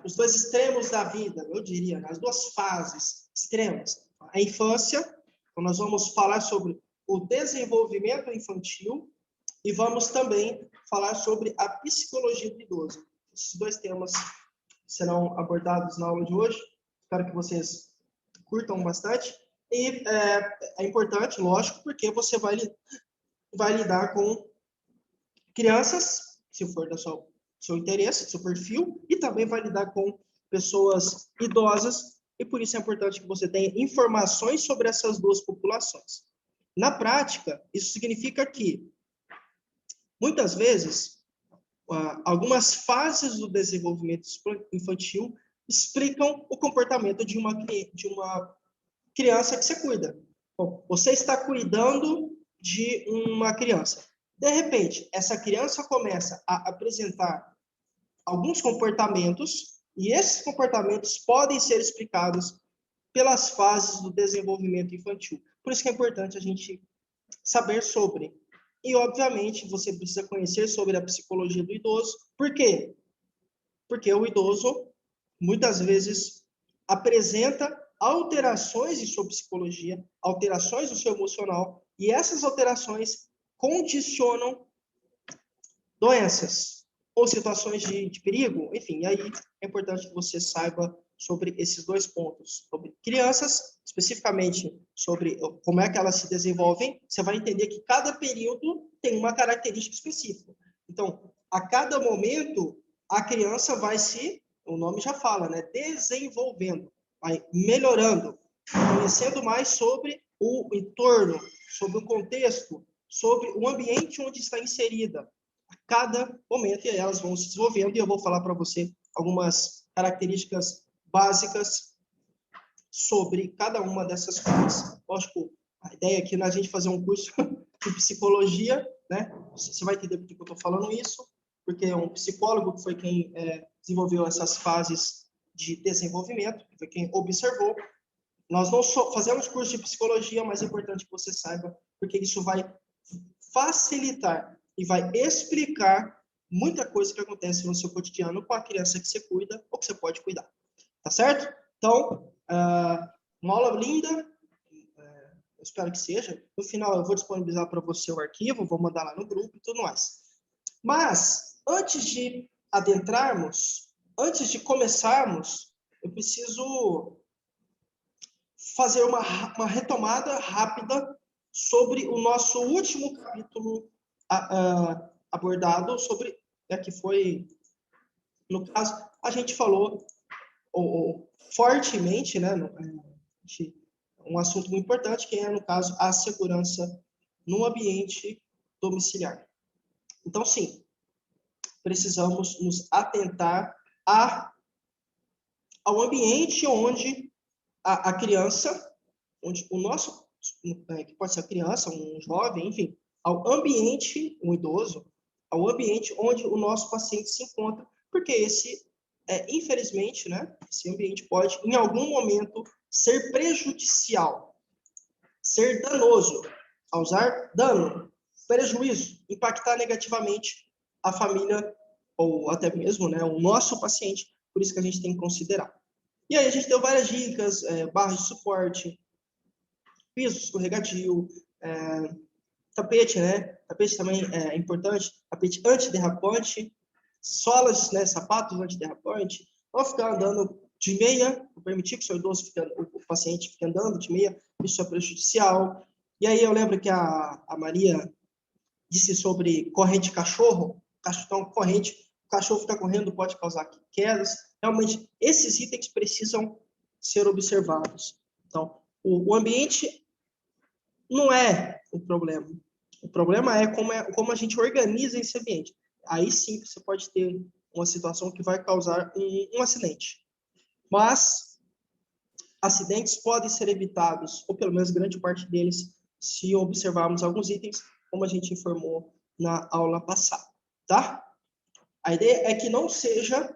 os dois extremos da vida, eu diria, as duas fases extremas. A infância, então nós vamos falar sobre o desenvolvimento infantil e vamos também falar sobre a psicologia do idoso. Esses dois temas serão abordados na aula de hoje. Espero que vocês curtam bastante. E é importante, lógico, porque você vai lidar com crianças, se for do seu interesse, do seu perfil, e também vai lidar com pessoas idosas, e por isso é importante que você tenha informações sobre essas duas populações. Na prática, isso significa que, muitas vezes, algumas fases do desenvolvimento infantil explicam o comportamento de uma criança que você cuida. Bom, você está cuidando de uma criança. De repente, essa criança começa a apresentar alguns comportamentos, e esses comportamentos podem ser explicados pelas fases do desenvolvimento infantil. Por isso que é importante a gente saber sobre. E, obviamente, você precisa conhecer sobre a psicologia do idoso. Por quê? Porque o idoso, muitas vezes, apresenta alterações em sua psicologia, alterações no seu emocional, e essas alterações condicionam doenças ou situações de perigo, enfim, e aí é importante que você saiba sobre esses dois pontos, sobre crianças, especificamente sobre como é que elas se desenvolvem. Você vai entender que cada período tem uma característica específica. Então, a cada momento, a criança vai o nome já fala, né, desenvolvendo, vai melhorando, conhecendo mais sobre o entorno, sobre o contexto, sobre o ambiente onde está inserida a cada momento, e elas vão se desenvolvendo, e eu vou falar para você algumas características básicas sobre cada uma dessas coisas. Lógico, a ideia aqui não é a gente fazer um curso de psicologia, né? Você vai entender por que eu estou falando isso, porque é um psicólogo que foi quem desenvolveu essas fases de desenvolvimento, que foi quem observou. Nós não fazemos curso de psicologia, mas é importante que você saiba, porque isso vai facilitar e vai explicar muita coisa que acontece no seu cotidiano com a criança que você cuida ou que você pode cuidar. Tá certo? Então, uma aula linda, eu espero que seja. No final, eu vou disponibilizar para você o arquivo, vou mandar lá no grupo e tudo mais. Mas, antes de adentrarmos, antes de começarmos, eu preciso fazer uma retomada rápida sobre o nosso último capítulo abordado, sobre, que foi, no caso, a gente falou fortemente, né, um assunto muito importante, que é, no caso, a segurança no ambiente domiciliar. Então, sim, precisamos nos atentar ao ambiente onde a criança, onde o nosso, que pode ser a criança, um jovem, enfim, ao ambiente, um idoso, ao ambiente onde o nosso paciente se encontra, porque infelizmente, né, esse ambiente pode, em algum momento, ser prejudicial, ser danoso, causar dano, prejuízo, impactar negativamente a família ou até mesmo, né, o nosso paciente. Por isso que a gente tem que considerar. E aí a gente deu várias dicas, barras de suporte, piso escorregadio, tapete, né? Tapete também é importante, tapete antiderrapante, solas, né, sapatos antiderrapante, não ficar andando de meia, permitir que o paciente fique andando de meia, isso é prejudicial. E aí eu lembro que a Maria disse sobre corrente de cachorro, então corrente, o cachorro ficar correndo pode causar quedas. Realmente, esses itens precisam ser observados. Então, o ambiente não é o problema. O problema é como a gente organiza esse ambiente. Aí sim você pode ter uma situação que vai causar um acidente. Mas acidentes podem ser evitados, ou pelo menos grande parte deles, se observarmos alguns itens, como a gente informou na aula passada, tá? A ideia é que não seja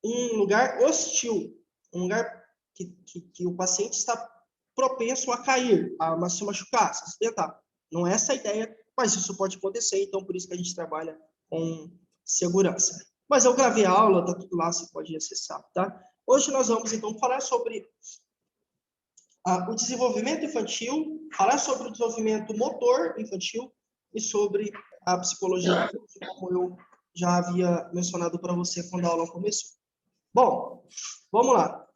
um lugar hostil, um lugar que o paciente está propenso a cair, a se machucar, a se acidentar. Não é essa a ideia, mas isso pode acontecer, então por isso que a gente trabalha com segurança. Mas eu gravei a aula, tá tudo lá, você pode acessar, tá? Hoje nós vamos, então, falar sobre o desenvolvimento infantil, falar sobre o desenvolvimento motor infantil e sobre a psicologia, como eu já havia mencionado para você quando a aula começou. Bom, vamos lá.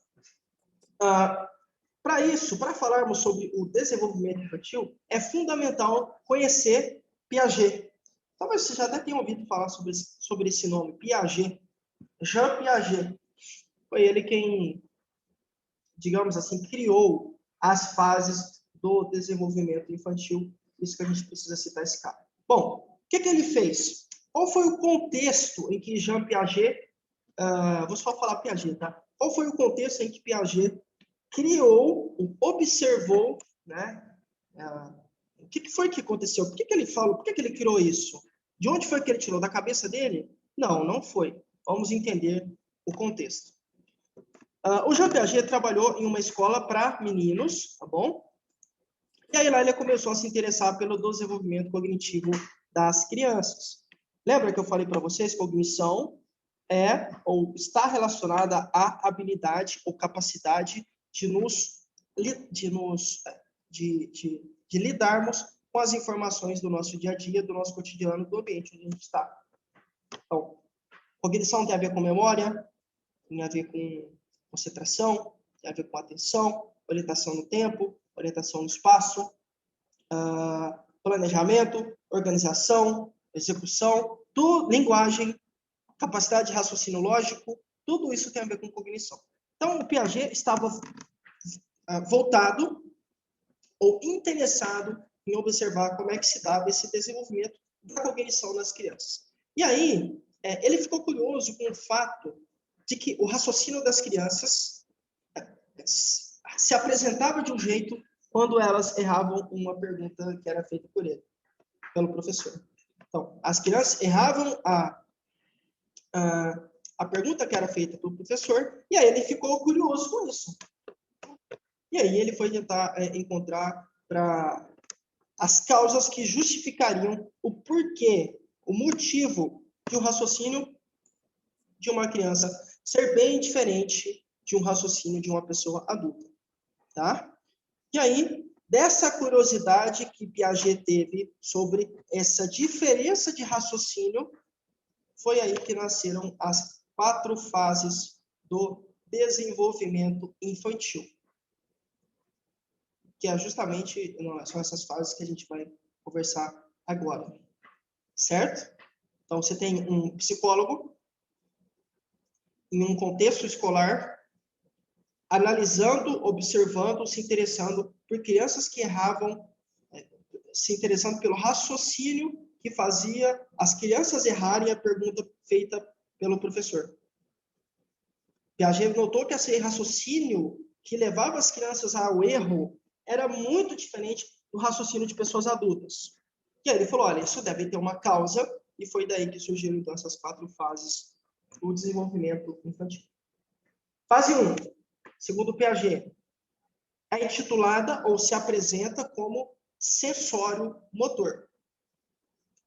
Para isso, para falarmos sobre o desenvolvimento infantil, é fundamental conhecer Piaget. Talvez você já até tenha ouvido falar sobre esse nome, Piaget. Jean Piaget. Foi ele quem, digamos assim, criou as fases do desenvolvimento infantil. Isso que a gente precisa citar esse cara. Bom, o que ele fez? Qual foi o contexto em que Jean Piaget, vou só falar Piaget, tá? Qual foi o contexto em que Piaget criou, observou, né? O que foi que aconteceu? Por que ele falou? Por que ele criou isso? De onde foi que ele tirou? Da cabeça dele? Não, não foi. Vamos entender o contexto. O Jean Piaget trabalhou em uma escola para meninos, tá bom? E aí lá ele começou a se interessar pelo desenvolvimento cognitivo das crianças. Lembra que eu falei para vocês que cognição é ou está relacionada à habilidade ou capacidade de lidarmos com as informações do nosso dia a dia, do nosso cotidiano, do ambiente onde a gente está. Então, cognição tem a ver com memória, tem a ver com concentração, tem a ver com atenção, orientação no tempo, orientação no espaço, planejamento, organização, execução, linguagem, capacidade de raciocínio lógico, tudo isso tem a ver com cognição. Então, o Piaget estava voltado ou interessado em observar como é que se dava esse desenvolvimento da cognição nas crianças. E aí, ele ficou curioso com o fato de que o raciocínio das crianças se apresentava de um jeito quando elas erravam uma pergunta que era feita por ele, pelo professor. Então, as crianças erravam a pergunta que era feita pelo professor, e aí ele ficou curioso com isso. E aí ele foi tentar encontrar as causas que justificariam o porquê, o motivo de um raciocínio de uma criança ser bem diferente de um raciocínio de uma pessoa adulta, tá? E aí, dessa curiosidade que Piaget teve sobre essa diferença de raciocínio, foi aí que nasceram as 4 fases do desenvolvimento infantil. Que é justamente, são essas fases que a gente vai conversar agora. Certo? Então, você tem um psicólogo em um contexto escolar, analisando, observando, se interessando por crianças que erravam, se interessando pelo raciocínio que fazia as crianças errarem a pergunta feita pelo professor. Piaget notou que esse raciocínio que levava as crianças ao erro era muito diferente do raciocínio de pessoas adultas. E aí ele falou, olha, isso deve ter uma causa, e foi daí que surgiram então essas 4 fases do desenvolvimento infantil. Fase 1, segundo Piaget, é intitulada ou se apresenta como sensório motor.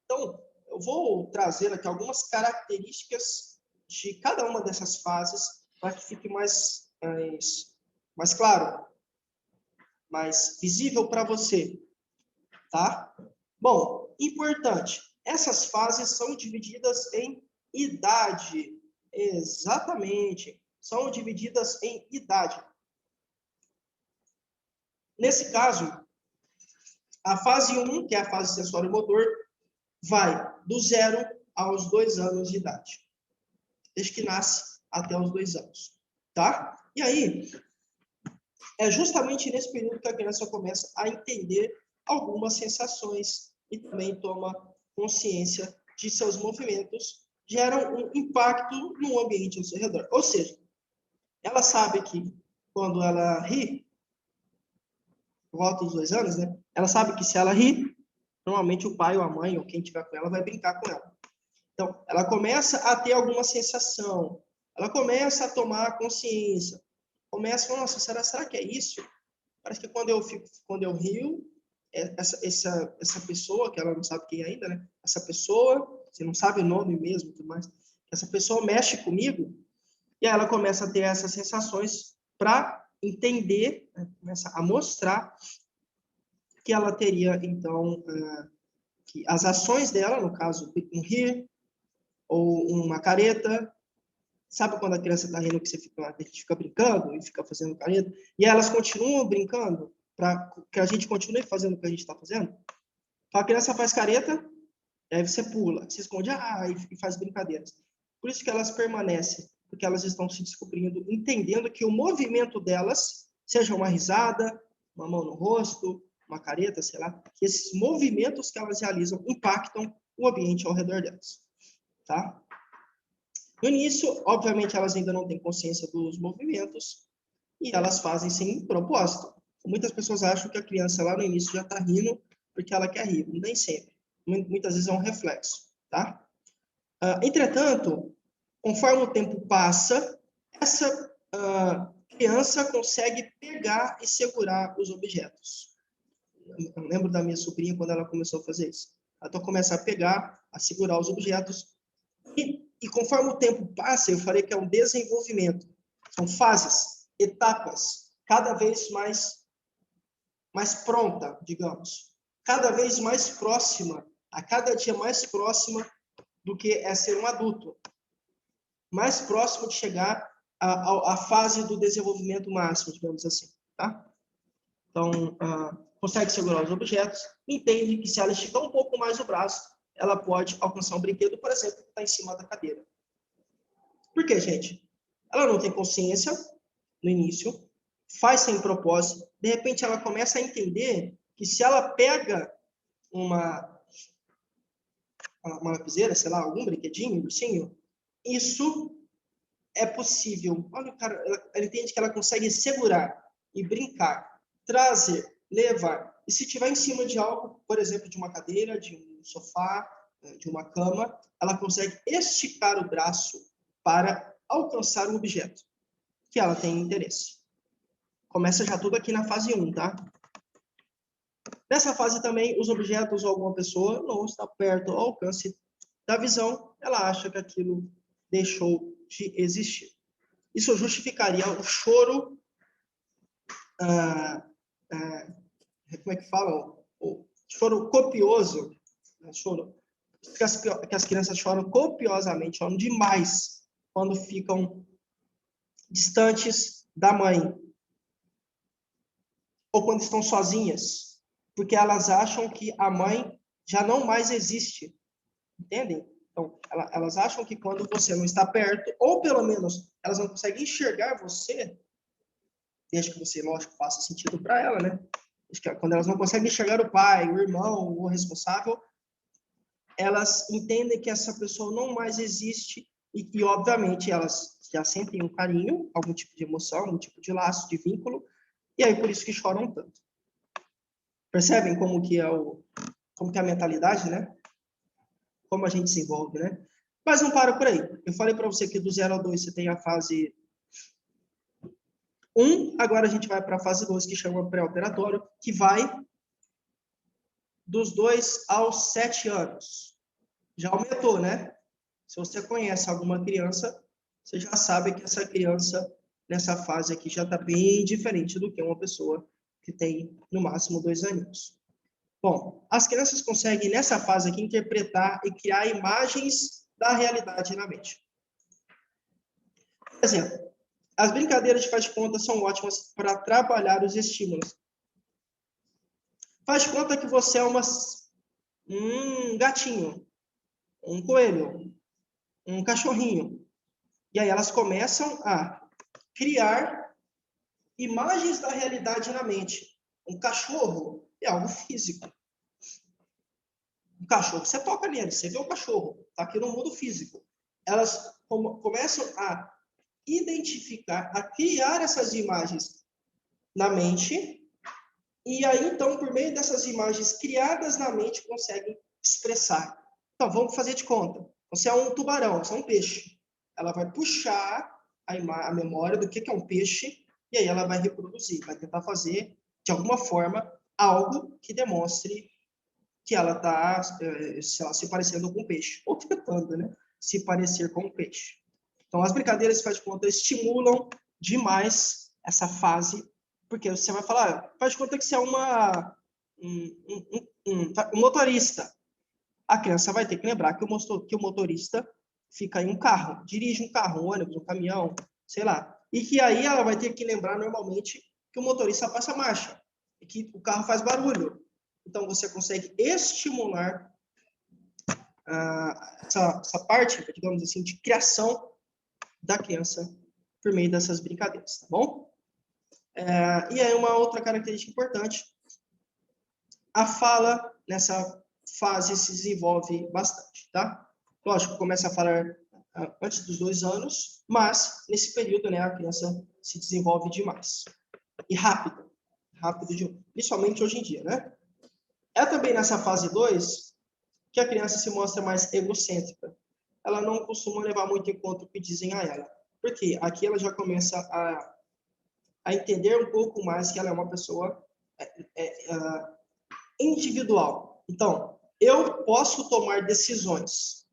Então, eu vou trazer aqui algumas características de cada uma dessas fases para que fique mais claro, mais visível para você, tá? Bom, importante, essas fases são divididas em idade, exatamente, são divididas em idade. Nesse caso, a fase 1, que é a fase sensório-motor, vai do 0 aos 2 anos de idade, desde que nasce até os 2 anos, tá? E aí, é justamente nesse período que a criança começa a entender algumas sensações e também toma consciência de seus movimentos, geram um impacto no ambiente ao seu redor. Ou seja, ela sabe que quando ela ri, por volta dos 2 anos, né? Ela sabe que se ela ri, normalmente o pai ou a mãe ou quem estiver com ela vai brincar com ela. Então, ela começa a ter alguma sensação, ela começa a tomar consciência, começa a falar, nossa, será que é isso? Parece que quando eu rio, essa pessoa, que ela não sabe quem é ainda, né? Essa pessoa, você não sabe o nome mesmo, tudo mais, essa pessoa mexe comigo, e aí ela começa a ter essas sensações para entender, né, começa a mostrar que ela teria, então, que as ações dela, no caso, um rir, ou uma careta, sabe quando a criança está rindo que a gente fica brincando e fica fazendo careta? E elas continuam brincando para que a gente continue fazendo o que a gente está fazendo? Então, a criança faz careta, e aí você pula, se esconde, e faz brincadeiras. Por isso que elas permanecem, porque elas estão se descobrindo, entendendo que o movimento delas, seja uma risada, uma mão no rosto, uma careta, sei lá, que esses movimentos que elas realizam impactam o ambiente ao redor delas. Tá? No início, obviamente, elas ainda não têm consciência dos movimentos e elas fazem sem propósito. Muitas pessoas acham que a criança lá no início já está rindo porque ela quer rir. Nem sempre. Muitas vezes é um reflexo. Tá? Entretanto, conforme o tempo passa, essa criança consegue pegar e segurar os objetos. Eu lembro da minha sobrinha quando ela começou a fazer isso. Ela então começa a pegar, a segurar os objetos. E conforme o tempo passa, eu falei que é um desenvolvimento. São fases, etapas, cada vez mais pronta, digamos. Cada vez mais próxima, a cada dia mais próxima do que é ser um adulto. Mais próximo de chegar à fase do desenvolvimento máximo, digamos assim. Tá? Então, consegue segurar os objetos, entende que se ela esticar um pouco mais o braço, ela pode alcançar um brinquedo, por exemplo, que está em cima da cadeira. Por quê, gente? Ela não tem consciência no início, faz sem propósito, de repente ela começa a entender que se ela pega uma lapiseira, sei lá, algum brinquedinho, um ursinho, isso é possível. Olha, cara, ela entende que ela consegue segurar e brincar, trazer, levar. E se estiver em cima de algo, por exemplo, de uma cadeira, de um sofá, de uma cama, ela consegue esticar o braço para alcançar um objeto que ela tem interesse. Começa já tudo aqui na fase 1, tá? Nessa fase também, os objetos ou alguma pessoa não está perto ao alcance da visão, ela acha que aquilo deixou de existir. Isso justificaria o choro, como é que fala? O choro copioso, né? Choro, que as crianças choram copiosamente, choram demais quando ficam distantes da mãe, ou quando estão sozinhas, porque elas acham que a mãe já não mais existe, entendem? Então, elas acham que quando você não está perto, ou pelo menos elas não conseguem enxergar você, desde que você, lógico, faça sentido para ela, né? Quando elas não conseguem enxergar o pai, o irmão, o responsável, elas entendem que essa pessoa não mais existe e obviamente, elas já sentem um carinho, algum tipo de emoção, algum tipo de laço, de vínculo, e aí por isso que choram tanto. Percebem como que é a mentalidade, né? Como a gente se envolve, né? Mas não para por aí. Eu falei para você que do 0 ao 2 você tem a fase 1, agora a gente vai para a fase 2, que chama pré-operatório, que vai dos 2 aos 7 anos. Já aumentou, né? Se você conhece alguma criança, você já sabe que essa criança, nessa fase aqui, já está bem diferente do que uma pessoa que tem, no máximo, 2 aninhos. Bom, as crianças conseguem, nessa fase aqui, interpretar e criar imagens da realidade na mente. Por exemplo, as brincadeiras de faz-de-conta são ótimas para trabalhar os estímulos. Faz de conta que você é um gatinho, um coelho, um cachorrinho. E aí elas começam a criar imagens da realidade na mente. Um cachorro é algo físico. Um cachorro, você toca nele, você vê o cachorro, está aqui no mundo físico. Elas começam a identificar, a criar essas imagens na mente, e aí, então, por meio dessas imagens criadas na mente, conseguem expressar. Então, vamos fazer de conta. Você é um tubarão, você é um peixe. Ela vai puxar a memória do que é um peixe, e aí ela vai reproduzir, vai tentar fazer, de alguma forma, algo que demonstre que ela está, se parecendo com um peixe. Ou tentando, né? se parecer com o peixe. Então, as brincadeiras, faz de conta, estimulam demais essa fase, porque você vai falar, faz de conta que você é um motorista. A criança vai ter que lembrar que o motorista fica em um carro, dirige um carro, um ônibus, um caminhão, sei lá. E que aí ela vai ter que lembrar normalmente que o motorista passa marcha, e que o carro faz barulho. Então, você consegue estimular essa parte, digamos assim, de criação da criança por meio dessas brincadeiras, tá bom? E aí, uma outra característica importante, a fala nessa fase se desenvolve bastante, tá? Lógico, começa a falar antes dos 2 anos, mas nesse período, né, a criança se desenvolve demais. E rápido, principalmente hoje em dia, né? É também nessa fase 2 que a criança se mostra mais egocêntrica. Ela não costuma levar muito em conta o que dizem a ela. Porque aqui ela já começa a entender um pouco mais que ela é uma pessoa individual. Então, eu posso tomar decisões.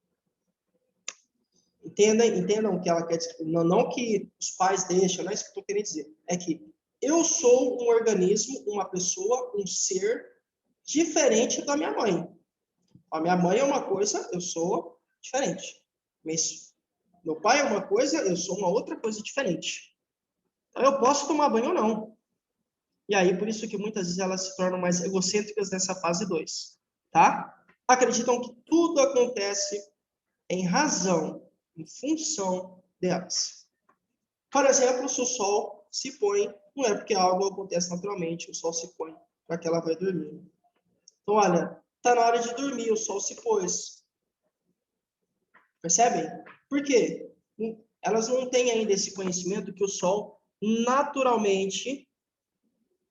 Entendam o que ela quer dizer. Não que os pais deixam, não é isso que eu estou querendo dizer. É que eu sou um organismo, uma pessoa, um ser diferente da minha mãe. A minha mãe é uma coisa, eu sou diferente. Mas meu pai é uma coisa, eu sou uma outra coisa diferente. Então, eu posso tomar banho ou não. E aí, por isso que muitas vezes elas se tornam mais egocêntricas nessa fase 2, tá? Acreditam que tudo acontece em razão, em função delas. Por exemplo, se o sol se põe, não é porque algo acontece naturalmente, o sol se põe para que ela vai dormir. Então, olha, está na hora de dormir, o sol se pôs. Percebem? Por quê? Elas não têm ainda esse conhecimento que o sol naturalmente,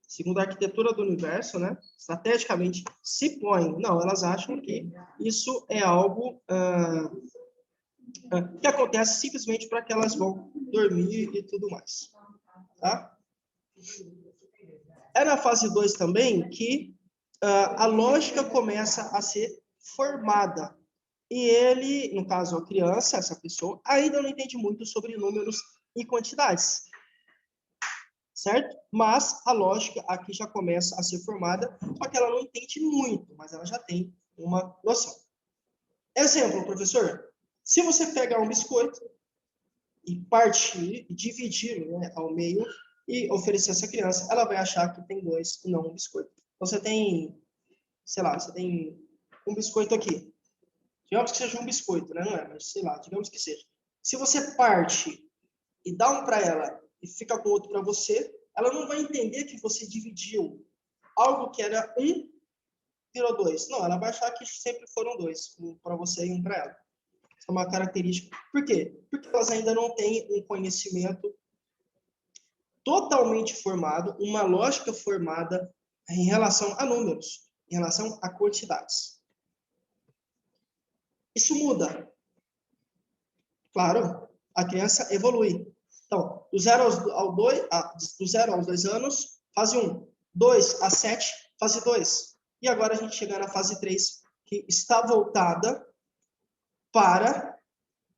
segundo a arquitetura do universo, né, estrategicamente, se põe. Não, elas acham que isso é algo que acontece simplesmente para que elas vão dormir e tudo mais. Tá? É na fase 2 também que a lógica começa a ser formada. E ele, no caso a criança, essa pessoa, ainda não entende muito sobre números e quantidades. Certo? Mas a lógica aqui já começa a ser formada, só que ela não entende muito, mas ela já tem uma noção. Exemplo, professor, se você pegar um biscoito e partir, e dividi-lo, né, ao meio e oferecer essa criança, ela vai achar que tem 2 e não um biscoito. Então, você tem, sei lá, você tem um biscoito aqui. Digamos que seja um biscoito, né? Não é, mas sei lá, digamos que seja. Se você parte e dá um para ela e fica com o outro para você, ela não vai entender que você dividiu algo que era 1, virou 2. Não, ela vai achar que sempre foram 2, um para você e um para ela. Isso é uma característica. Por quê? Porque elas ainda não têm um conhecimento totalmente formado, uma lógica formada em relação a números, em relação a quantidades. Isso muda. Claro, a criança evolui. Então, do 0 aos 2 anos, fase 1. 2 a 7, fase 2. E agora a gente chega na fase 3, que está voltada para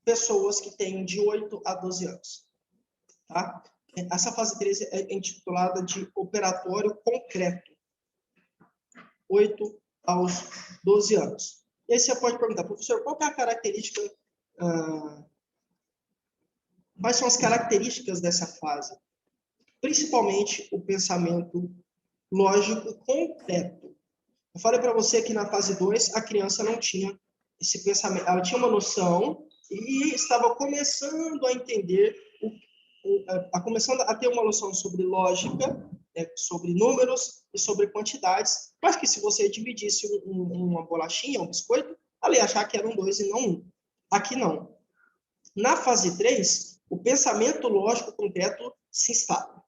pessoas que têm de 8 a 12 anos. Tá? Essa fase 3 é intitulada de operatório concreto. 8 aos 12 anos. E aí você pode perguntar, professor, qual que é a característica... quais são as características dessa fase? Principalmente o pensamento lógico concreto. Eu falei para você que na fase 2 a criança não tinha esse pensamento, ela tinha uma noção e estava começando a entender, começando a ter uma noção sobre lógica, sobre números e sobre quantidades, mas que se você dividisse uma bolachinha, um biscoito, ela ia achar que eram 2 e não 1. Aqui não. Na fase 3, o pensamento lógico concreto se instala,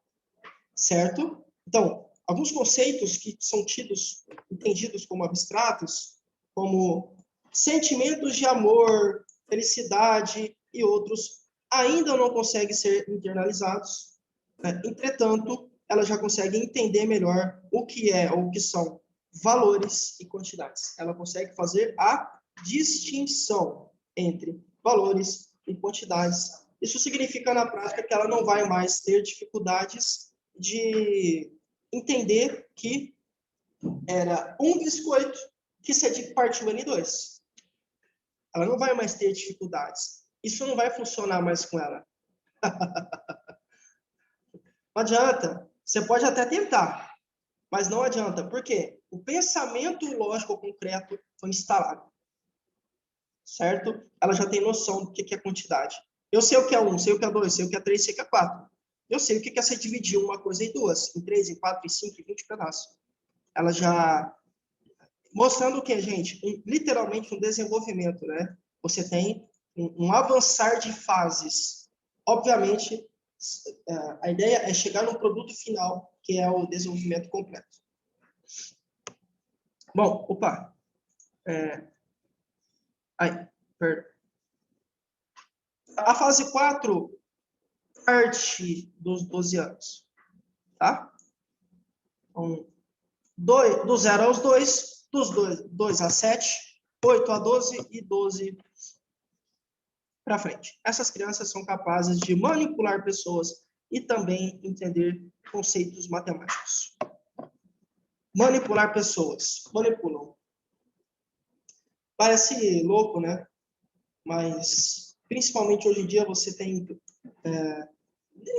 certo? Então, alguns conceitos que são entendidos como abstratos, como sentimentos de amor, felicidade e outros, ainda não conseguem ser internalizados. Né? Entretanto, ela já consegue entender melhor o que é ou o que são valores e quantidades. Ela consegue fazer a distinção entre valores e quantidades. Isso significa, na prática, que ela não vai mais ter dificuldades de entender que era um biscoito que se partiu em 2. Ela não vai mais ter dificuldades. Isso não vai funcionar mais com ela. Não adianta. Você pode até tentar, mas não adianta. Por quê? O pensamento lógico concreto foi instalado. Certo? Ela já tem noção do que é quantidade. Eu sei o que é 1, sei o que é 2, sei o que é 3, sei o que é 4. Eu sei o que é você dividir uma coisa em 2, em 3, em 4, em 5, em 20 pedaços. Ela já... Mostrando o que, gente? Literalmente um desenvolvimento, né? Você tem um avançar de fases. Obviamente, a ideia é chegar no produto final, que é o desenvolvimento completo. Bom, opa. Perdão. A fase 4 parte dos 12 anos. Tá? Então, do 0 aos 2, dos 2 a 7, 8 a 12 e 12 para frente. Essas crianças são capazes de manipular pessoas e também entender conceitos matemáticos. Manipular pessoas. Manipulam. Parece louco, né? Mas, principalmente hoje em dia, você tem...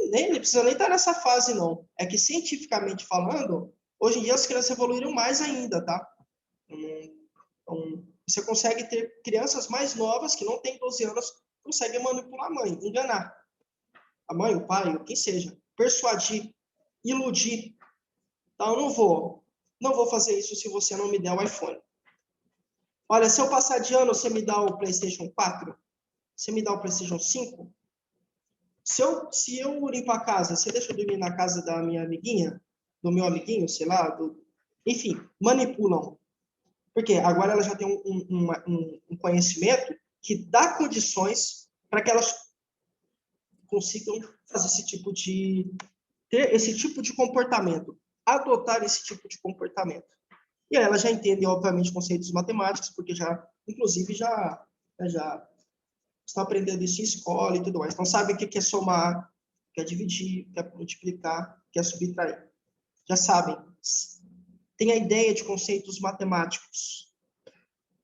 nem precisa nem estar nessa fase, não. É que, cientificamente falando, hoje em dia as crianças evoluíram mais ainda, tá? Então, você consegue ter crianças mais novas, que não têm 12 anos, conseguem manipular a mãe, enganar. A mãe, o pai, quem seja. Persuadir, iludir. Então, eu não vou fazer isso se você não me der o iPhone. Olha, se eu passar de ano, você me dá o PlayStation 4? Você me dá o PlayStation 5? Se eu limpar a casa, você deixa eu dormir na casa da minha amiguinha? Do meu amiguinho, sei lá? Enfim, manipulam. Porque agora ela já tem um conhecimento que dá condições para que elas consigam fazer ter esse tipo de comportamento, adotar esse tipo de comportamento. E aí ela já entende, obviamente, conceitos matemáticos, porque inclusive, já estão aprendendo isso em escola e tudo mais. Então, sabe o que é somar, o que é dividir, o que é multiplicar, o que é subtrair. Já sabem. Tem a ideia de conceitos matemáticos,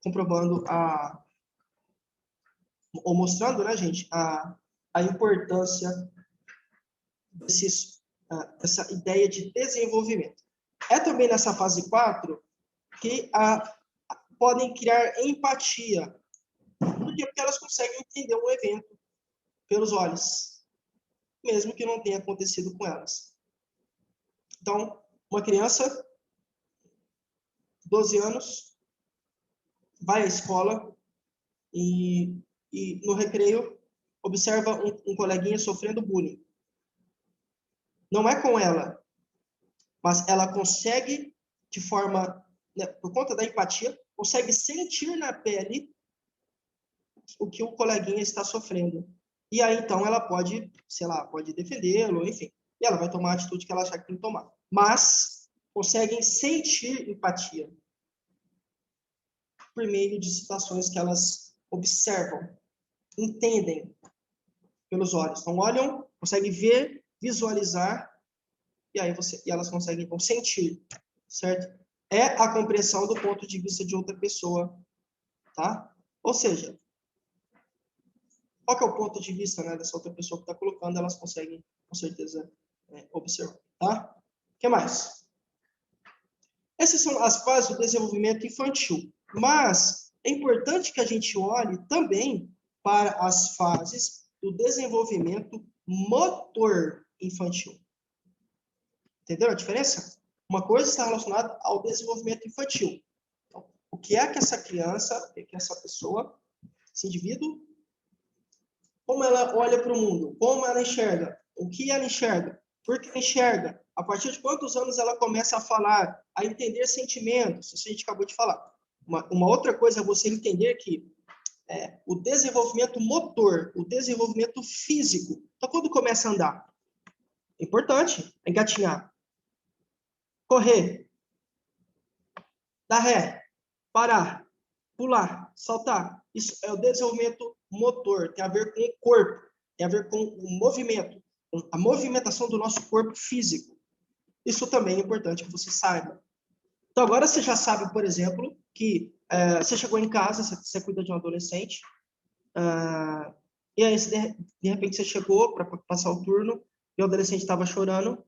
comprovando ou mostrando, né, gente, a importância dessa ideia de desenvolvimento. É também nessa fase 4 que podem criar empatia. Por quê? Porque elas conseguem entender um evento pelos olhos, mesmo que não tenha acontecido com elas. Então, uma criança, 12 anos, vai à escola e no recreio observa um coleguinha sofrendo bullying. Não é com ela, mas ela consegue, de forma, né, por conta da empatia, consegue sentir na pele o que o coleguinha está sofrendo. E aí, então, ela pode, sei lá, pode defendê-lo, enfim. E ela vai tomar a atitude que ela achar que tem que tomar. Mas conseguem sentir empatia por meio de situações que elas observam, entendem pelos olhos. Então, olham, conseguem ver, visualizar, e aí elas conseguem, então, sentir, certo? É a compreensão do ponto de vista de outra pessoa, tá? Ou seja, qual que é o ponto de vista, né, dessa outra pessoa que está colocando, elas conseguem, com certeza, observar, tá? O que mais? Essas são as fases do desenvolvimento infantil. Mas é importante que a gente olhe também para as fases do desenvolvimento motor infantil. Entendeu a diferença? Uma coisa está relacionada ao desenvolvimento infantil. Então, o que é que essa criança, o que é que essa pessoa, esse indivíduo, como ela olha para o mundo, como ela enxerga, o que ela enxerga, por que enxerga, a partir de quantos anos ela começa a falar, a entender sentimentos, isso a gente acabou de falar. Uma outra coisa é você entender que o desenvolvimento motor, o desenvolvimento físico, então quando começa a andar, é importante engatinhar, correr, dar ré, parar, pular, saltar, isso é o desenvolvimento motor, tem a ver com o corpo, tem a ver com o movimento, com a movimentação do nosso corpo físico. Isso também é importante que você saiba. Então, agora você já sabe, por exemplo, que você chegou em casa, você cuida de um adolescente, e aí, de repente, você chegou para passar o turno e o adolescente estava chorando,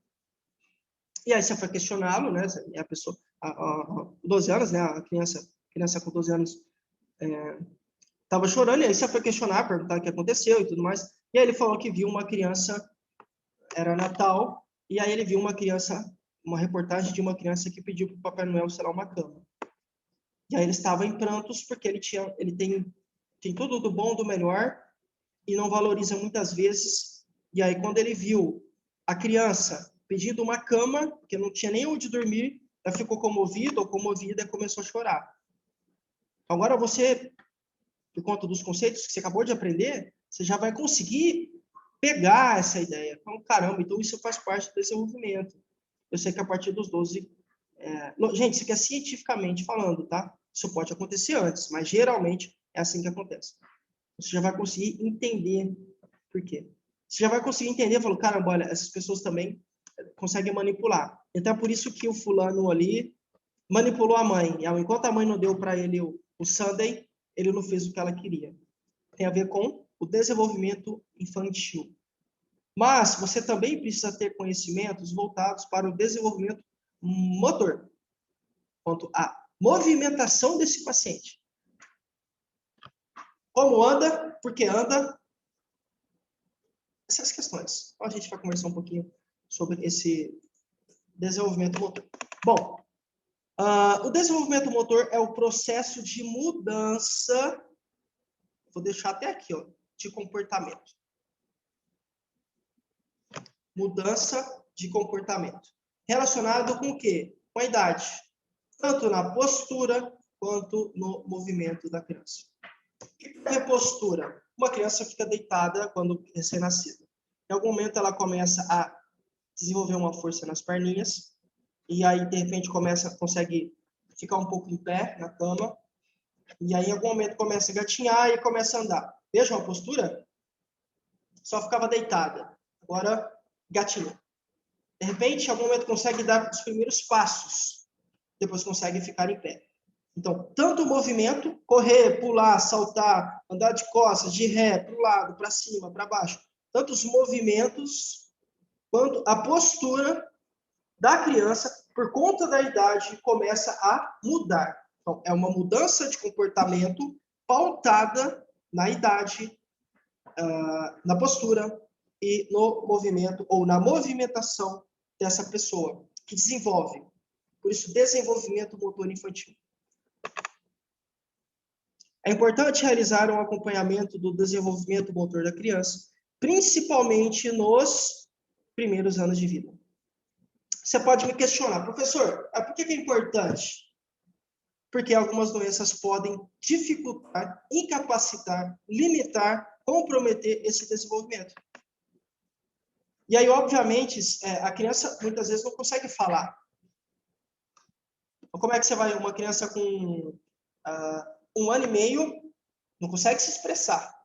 e aí você foi questioná-lo, né? A pessoa, 12 anos, né? A criança com 12 anos estava chorando, e aí você foi questionar, perguntar o que aconteceu e tudo mais. E aí ele falou que viu uma criança, era Natal, e aí ele viu uma reportagem de uma criança que pediu para o Papai Noel, sei lá, uma cama. E aí ele estava em prantos porque ele tem tudo do bom, do melhor, e não valoriza muitas vezes. E aí quando ele viu a criança pedindo uma cama, que não tinha nem onde dormir, ela ficou comovido ou comovida e começou a chorar. Agora você, por conta dos conceitos que você acabou de aprender, você já vai conseguir pegar essa ideia. Então, caramba, então isso faz parte do desenvolvimento. Eu sei que a partir dos 12... gente, isso aqui é cientificamente falando, tá? Isso pode acontecer antes, mas geralmente é assim que acontece. Você já vai conseguir entender por quê. Você já vai conseguir entender, falou, caramba, olha, essas pessoas também conseguem manipular. Então, é por isso que o fulano ali manipulou a mãe. E enquanto a mãe não deu para ele o sundae, ele não fez o que ela queria. Tem a ver com o desenvolvimento infantil. Mas você também precisa ter conhecimentos voltados para o desenvolvimento motor, quanto à movimentação desse paciente. Como anda, por que anda, essas questões. Então, a gente vai conversar um pouquinho sobre esse desenvolvimento motor. Bom, o desenvolvimento motor é o processo de mudança, vou deixar até aqui, ó, de comportamento. Mudança de comportamento. Relacionado com o quê? Com a idade. Tanto na postura, quanto no movimento da criança. O que é postura? Uma criança fica deitada quando recém-nascida. Em algum momento ela começa a desenvolver uma força nas perninhas, e aí, de repente, consegue ficar um pouco em pé na cama, e aí, em algum momento, começa a gatinhar e começa a andar. Vejam a postura? Só ficava deitada. Agora, gatinha. De repente, em algum momento, consegue dar os primeiros passos. Depois consegue ficar em pé. Então, tanto o movimento, correr, pular, saltar, andar de costas, de ré, para o lado, para cima, para baixo, tanto os movimentos, quanto a postura da criança, por conta da idade, começa a mudar. Então, é uma mudança de comportamento pautada na idade, na postura e no movimento, ou na movimentação dessa pessoa, que desenvolve. Por isso, desenvolvimento motor infantil. É importante realizar um acompanhamento do desenvolvimento motor da criança, principalmente nos primeiros anos de vida. Você pode me questionar, professor, por que é importante? Porque algumas doenças podem dificultar, incapacitar, limitar, comprometer esse desenvolvimento. E aí, obviamente, a criança muitas vezes não consegue falar. Como é que você vai, uma criança com 1 ano e meio, não consegue se expressar?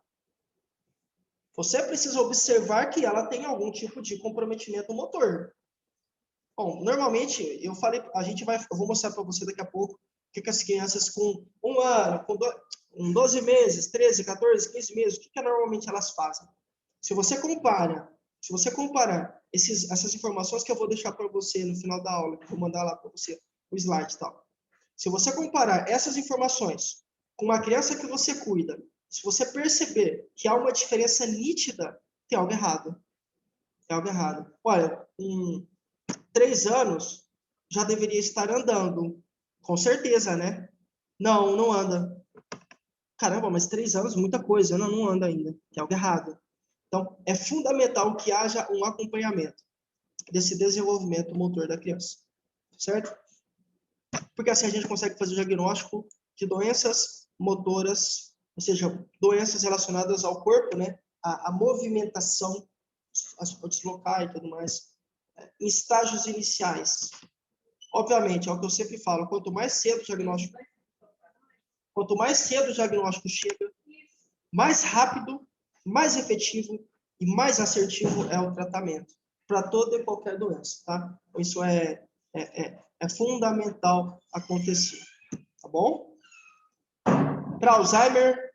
Você precisa observar que ela tem algum tipo de comprometimento motor. Bom, normalmente, eu vou mostrar para você daqui a pouco o que as crianças com 1 ano, com 12 meses, 13, 14, 15 meses, o que normalmente elas fazem? Se você comparar essas informações que eu vou deixar para você no final da aula, que eu vou mandar lá para você o slide e tal. Se você comparar essas informações com uma criança que você cuida, se você perceber que há uma diferença nítida, tem algo errado. Tem algo errado. Olha, 3 anos já deveria estar andando. Com certeza, né? Não, não anda. Caramba, mas 3 anos, muita coisa. Não anda ainda. Tem algo errado. Então, é fundamental que haja um acompanhamento desse desenvolvimento motor da criança. Certo? Porque assim a gente consegue fazer o diagnóstico de doenças motoras, ou seja, doenças relacionadas ao corpo, né? A movimentação, a deslocar e tudo mais, em estágios iniciais. Obviamente, é o que eu sempre falo, quanto mais cedo o diagnóstico chega, mais rápido, mais efetivo e mais assertivo é o tratamento para toda e qualquer doença, tá? Então, isso é fundamental acontecer, tá bom? Para Alzheimer,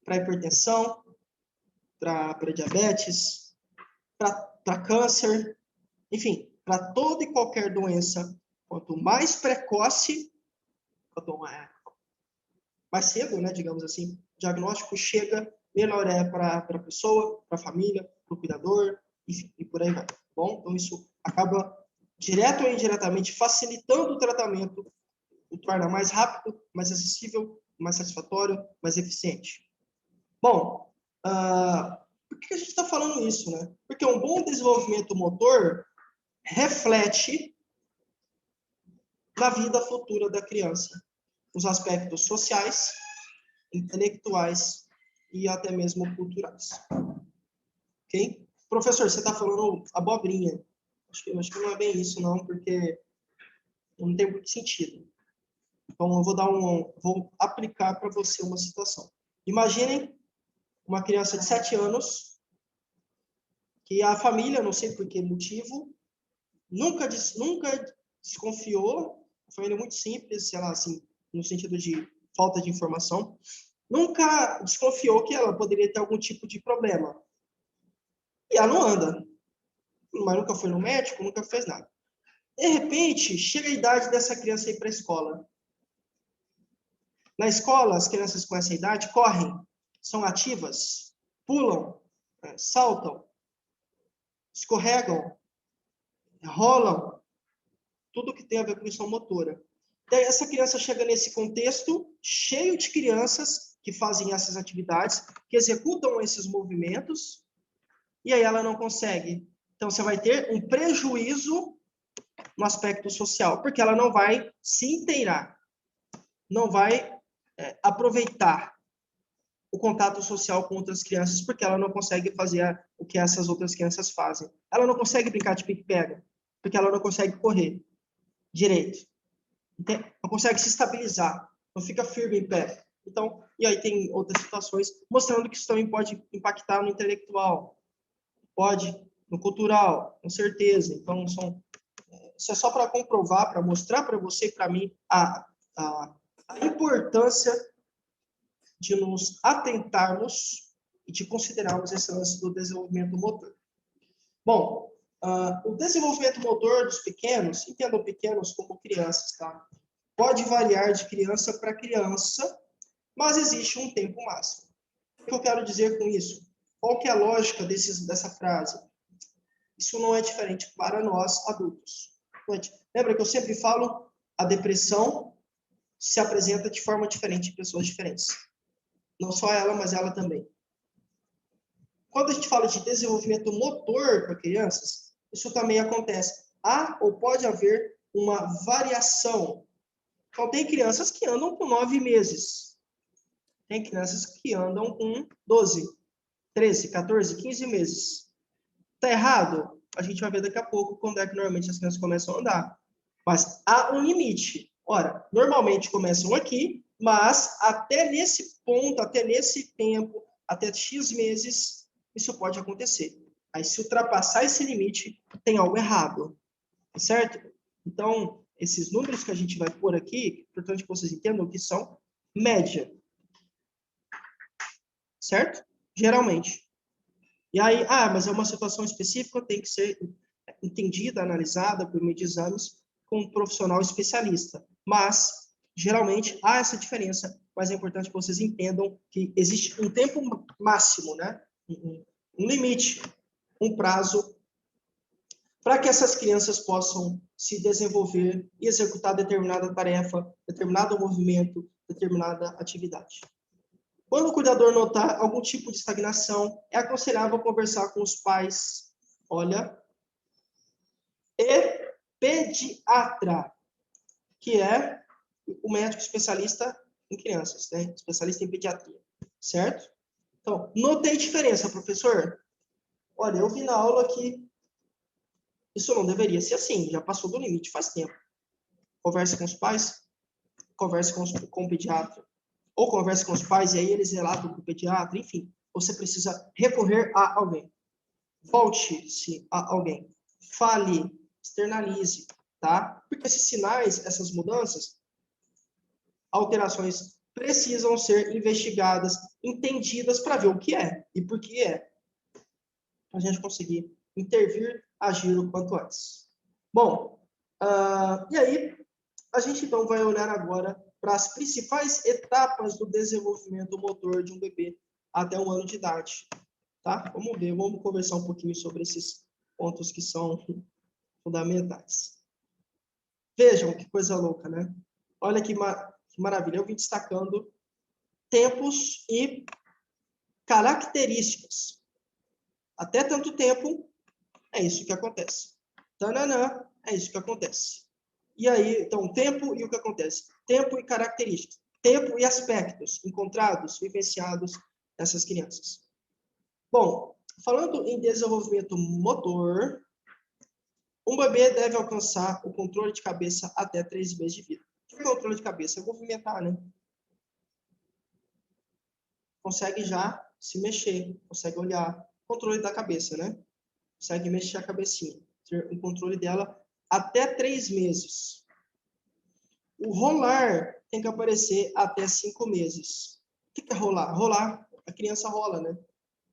para hipertensão, para diabetes, para câncer, enfim, para toda e qualquer doença, quanto mais precoce, quanto mais cedo, né, digamos assim, o diagnóstico chega, melhor é para a pessoa, para a família, para o cuidador, enfim, e por aí vai, tá bom? Então, isso acaba, direto ou indiretamente, facilitando o tratamento, o torna mais rápido, mais acessível, mais satisfatório, mais eficiente. Bom, por que a gente está falando isso, né? Porque um bom desenvolvimento motor reflete na vida futura da criança os aspectos sociais, intelectuais e até mesmo culturais. Ok? Professor, você está falando abobrinha. Acho que não é bem isso, não, porque não tem muito sentido. Então, eu vou aplicar para você uma situação. Imaginem uma criança de 7 anos que a família, não sei por que motivo, nunca desconfiou, uma família muito simples, sei lá, assim, no sentido de falta de informação, nunca desconfiou que ela poderia ter algum tipo de problema. E ela não anda, mas nunca foi no médico, nunca fez nada. De repente, chega a idade dessa criança ir para a escola. Na escola, as crianças com essa idade correm, são ativas, pulam, saltam, escorregam, rolam, tudo que tem a ver com missão motora. Daí essa criança chega nesse contexto cheio de crianças que fazem essas atividades, que executam esses movimentos, e aí ela não consegue. Então você vai ter um prejuízo no aspecto social, porque ela não vai se inteirar, não vai aproveitar o contato social com outras crianças, porque ela não consegue fazer o que essas outras crianças fazem. Ela não consegue brincar de pique-pega, porque ela não consegue correr direito. Não consegue se estabilizar, não fica firme em pé. Então, e aí tem outras situações mostrando que isso também pode impactar no intelectual, pode no cultural, com certeza. Então, isso é só para comprovar, para mostrar para você e para mim a importância de nos atentarmos e de considerarmos esse lance do desenvolvimento motor. Bom, o desenvolvimento motor dos pequenos, entendam pequenos como crianças, tá? Pode variar de criança para criança, mas existe um tempo máximo. O que eu quero dizer com isso? Qual que é a lógica dessa frase? Isso não é diferente para nós, adultos. Lembra que eu sempre falo, a depressão se apresenta de forma diferente em pessoas diferentes. Não só ela, mas ela também. Quando a gente fala de desenvolvimento motor para crianças, isso também acontece. Há ou pode haver uma variação. Então, tem crianças que andam com 9 meses. Tem crianças que andam com 12, 13, 14, 15 meses. Está errado? A gente vai ver daqui a pouco quando é que normalmente as crianças começam a andar. Mas há um limite. Ora, normalmente começam aqui, mas até nesse ponto, até nesse tempo, até X meses, isso pode acontecer. Aí, se ultrapassar esse limite, tem algo errado. Certo? Então, esses números que a gente vai pôr aqui, é importante que vocês entendam que são média. Certo? Geralmente. E aí, mas é uma situação específica, tem que ser entendida, analisada por meio de exames com um profissional especialista. Mas, geralmente, há essa diferença, mas é importante que vocês entendam que existe um tempo máximo, né? Um limite, um prazo, para que essas crianças possam se desenvolver e executar determinada tarefa, determinado movimento, determinada atividade. Quando o cuidador notar algum tipo de estagnação, é aconselhável conversar com os pais, e pediatra, que é o médico especialista em crianças, né? Especialista em pediatria, certo? Então, notei diferença, professor? Olha, eu vi na aula que isso não deveria ser assim, já passou do limite faz tempo. Converse com os pais, converse com o pediatra. ou converse com os pais e aí eles relatam para o pediatra, enfim, você precisa recorrer a alguém. Volte-se a alguém. Fale, externalize, tá? Porque esses sinais, essas mudanças, alterações precisam ser investigadas, entendidas para ver o que é e por que é. Para a gente conseguir intervir, agir o quanto antes. Bom, e aí, a gente então vai olhar agora para as principais etapas do desenvolvimento motor de um bebê até 1 ano de idade. Tá? Vamos ver, vamos conversar um pouquinho sobre esses pontos que são fundamentais. Vejam que coisa louca, né? Olha que maravilha. Eu vim destacando tempos e características. Até tanto tempo, é isso que acontece. Tananã, é isso que acontece. E aí, então, tempo e o que acontece? Tempo e características. Tempo e aspectos encontrados, vivenciados nessas crianças. Bom, falando em desenvolvimento motor, um bebê deve alcançar o controle de cabeça até 3 meses de vida. O que é controle de cabeça? É movimentar, né? Consegue já se mexer, consegue olhar. Controle da cabeça, né? Consegue mexer a cabecinha. Ter o controle dela até 3 meses. O rolar tem que aparecer até 5 meses. O que é rolar? Rolar, a criança rola, né?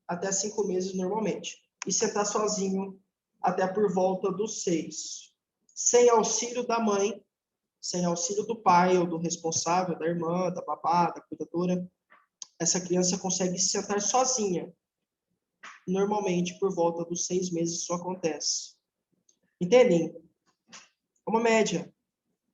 Até 5 meses normalmente. E sentar sozinho até por volta dos 6. Sem auxílio da mãe, sem auxílio do pai ou do responsável, da irmã, da babá, da cuidadora, essa criança consegue se sentar sozinha. Normalmente, por volta dos 6 meses, isso acontece. Entendem? É uma média.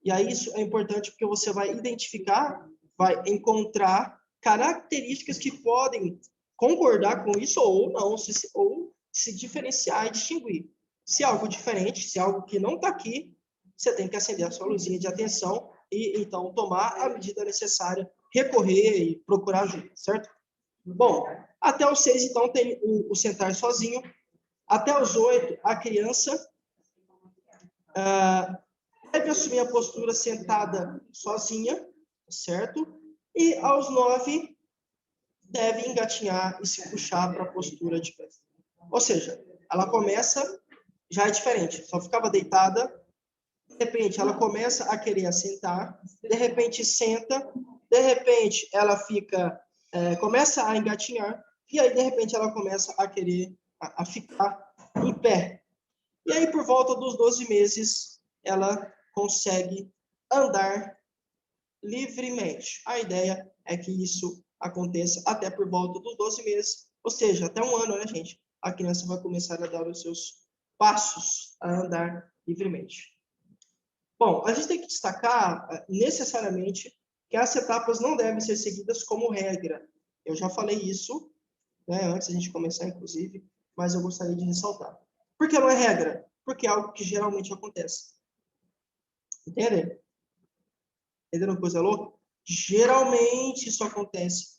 E aí isso é importante porque você vai identificar, vai encontrar características que podem concordar com isso ou não, ou se diferenciar e distinguir. Se é algo diferente, se é algo que não está aqui, você tem que acender a sua luzinha de atenção e, então, tomar a medida necessária, recorrer e procurar ajuda, certo? Bom, até os 6, então, tem o sentar sozinho. Até os 8, a criança deve assumir a postura sentada sozinha, certo? E aos 9, deve engatinhar e se puxar para a postura de pé. Ou seja, ela começa, já é diferente, só ficava deitada, de repente ela começa a querer assentar, de repente senta, de repente ela fica, começa a engatinhar, e aí de repente ela começa a querer a ficar em pé. E aí por volta dos 12 meses, ela consegue andar livremente. A ideia é que isso aconteça até por volta dos 12 meses, ou seja, até 1 ano, né, gente? A criança vai começar a dar os seus passos a andar livremente. Bom, a gente tem que destacar necessariamente que as etapas não devem ser seguidas como regra. Eu já falei isso, né, antes da gente começar, inclusive, mas eu gostaria de ressaltar. Por que não é regra? Porque é algo que geralmente acontece. Entendem? Entenderam coisa louca? Geralmente isso acontece